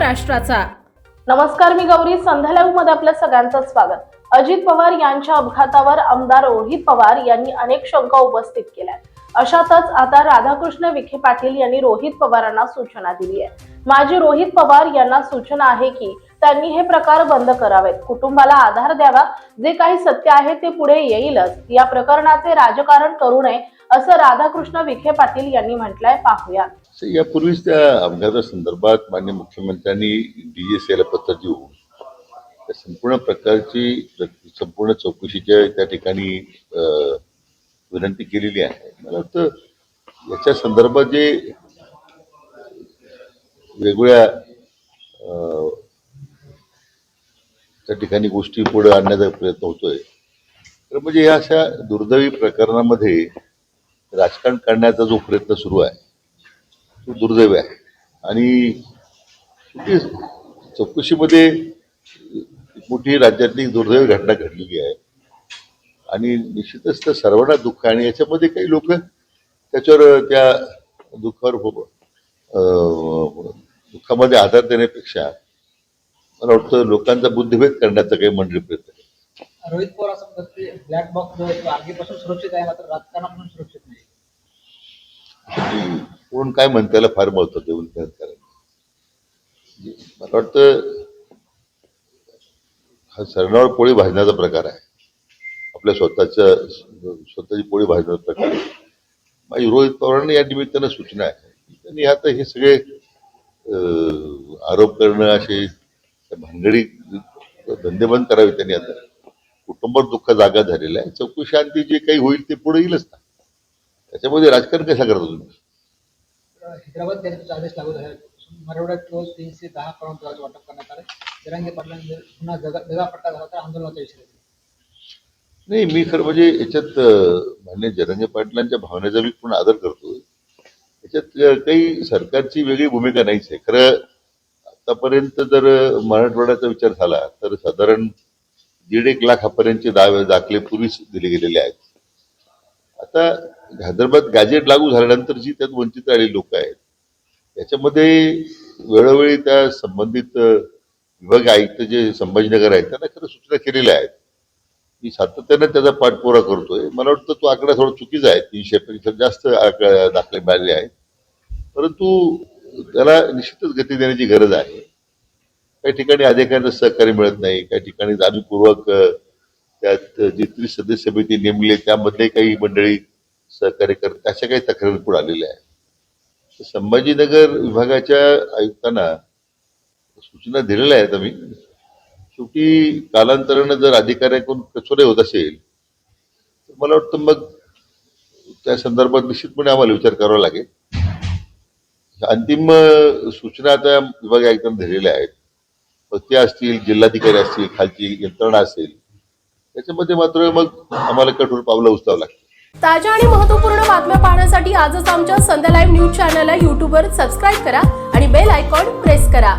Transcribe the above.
महाराष्ट्राचा। नमस्कार, मी गौरी. संध्या लाईव्ह मध्ये आपल्या सगळ्यांचं स्वागत. अजित पवार यांच्या अपघातावर आमदार रोहित पवार यांनी अनेक शंका उपस्थित केल्या. अशातच आता राधाकृष्ण विखे पाटील यांनी रोहित पवारांना सूचना दिली आहे. माजी रोहित पवार यांना सूचना आहे की त्यांनी हे प्रकार बंद करावेत, कुटुंबाला आधार द्यावा, जे काही सत्य आहे ते पुढे येईलच, या प्रकरणाचे राजकारण करू नये असं राधाकृष्ण विखे पाटील यांनी म्हटलंय. पाहूया. यापूर्वीच त्या अपघातासंदर्भात माननीय मुख्यमंत्र्यांनी DGCला पत्र देऊन त्या संपूर्ण प्रकारची संपूर्ण चौकशीच्या त्या ठिकाणी विनंती केलेली आहे. मला वाटतं याच्या संदर्भात जे वेगवेगळ्या त्या ठिकाणी गोष्टी पुढे आणण्याचा प्रयत्न होतोय, तर म्हणजे या अशा दुर्दैवी प्रकरणामध्ये राजकारण करण्याचा जो प्रयत्न सुरू आहे तो दुर्दैवी आहे. आणि चौकशीमध्ये मोठी राज्यातली दुर्दैवी घटना घडलेली आहे आणि निश्चितच तर सर्वांना दुःख आहे. आणि याच्यामध्ये काही लोक त्याच्यावर त्या दुःखामध्ये आधार देण्यापेक्षा मला वाटतं लोकांचा बुद्धिभेद करण्याचा काही मंडळी प्रयत्न आहे. रोहित पवार असं म्हणतात की ब्लॅक बॉक्स जो आहे तो आगीपासून सुरक्षित आहे, मात्र राजकारणापासून सुरक्षित नाही. कोण काय म्हणते त्याला फार महत्व देऊन करायचं. मला वाटतं हा सरणावर पोळी भाजण्याचा प्रकार आहे, आपल्या स्वतःची पोळी भाजण्याचा प्रकार आहे. माझी रोहित पवारांना या निमित्तानं सूचना आहे. त्यांनी आता हे सगळे आरोप करणं, असे भानगडी धंदे बंद करावे. त्यांनी आता कुटुंबावर दुःख जागा झालेला आहे. चौकशी अंती जे काही होईल ते पुढे येईलच ना. त्याच्यामध्ये राजकारण कशा करता तुम्ही? हैदराबाद बँकेचा आदेश लागू झाला. मराठवाड्यात रोज 310 करोड रुपयाचं वाटप करण्यात आलं. जरांगे पाटलांनी पुन्हा जगापट्टा झाला तर आंदोलनाचा इशारा दिला. नाही, मी खरं म्हणजे याच्यात मान्य जरांगे पाटलांच्या भावनेचा मी पूर्ण आदर करतो. याच्यात काही सरकारची वेगळी भूमिका नाहीच आहे. खरं आतापर्यंत जर मराठवाड्याचा विचार झाला तर साधारण 1.5 लाखापर्यंतचे दाखले पूर्वीच दिले गेलेले आहेत. आता हैदराबाद गॅजेट लागू झाल्यानंतर जी त्यात वंचित राहिलेली लोक आहेत त्याच्यामध्ये वेळोवेळी त्या संबंधित विभागीय आयुक्त जे संभाजीनगर आहेत त्यांना खरं सूचना केलेल्या आहेत. मी सातत्याने त्याचा पाठपुरावा करतोय. मला वाटतं तो आकडा थोडा चुकीचा आहे. 300 पेक्षा जास्त दाखले मिळाले आहेत, परंतु त्याला निश्चितच गती देण्याची गरज आहे. काही ठिकाणी अधिकाऱ्यांना सहकार्य मिळत नाही, काही ठिकाणी जाणीवपूर्वक त्यात जी त्रिसदस्य समिती नेमली त्यामधले काही मंडळी सहकार्य करत अशा काही तक्रारी पुढे आलेल्या आहेत. संभाजीनगर विभागाच्या आयुक्तांना सूचना दिलेल्या आहेत आम्ही. शेवटी कालांतरानं जर अधिकाऱ्यांकडून कचोरे होत असेल तर मला वाटतं मग त्या संदर्भात निश्चितपणे आम्हाला विचार करावा लागेल. अंतिम सूचना आता विभागीय आयुक्तांना दिलेल्या आहेत. मग ते असतील, जिल्हाधिकारी असतील, खालची यंत्रणा असेल, त्याच्यामध्ये मात्र मग आम्हाला कठोर पावलं उचलावं लागतं. ताज्या आणि महत्त्वपूर्ण बातम्या पाहण्यासाठी आजच आमच्या संध्या लाईव्ह न्यूज चॅनलला YouTubeवर सबस्क्राईब करा आणि बेल आयकॉन प्रेस करा.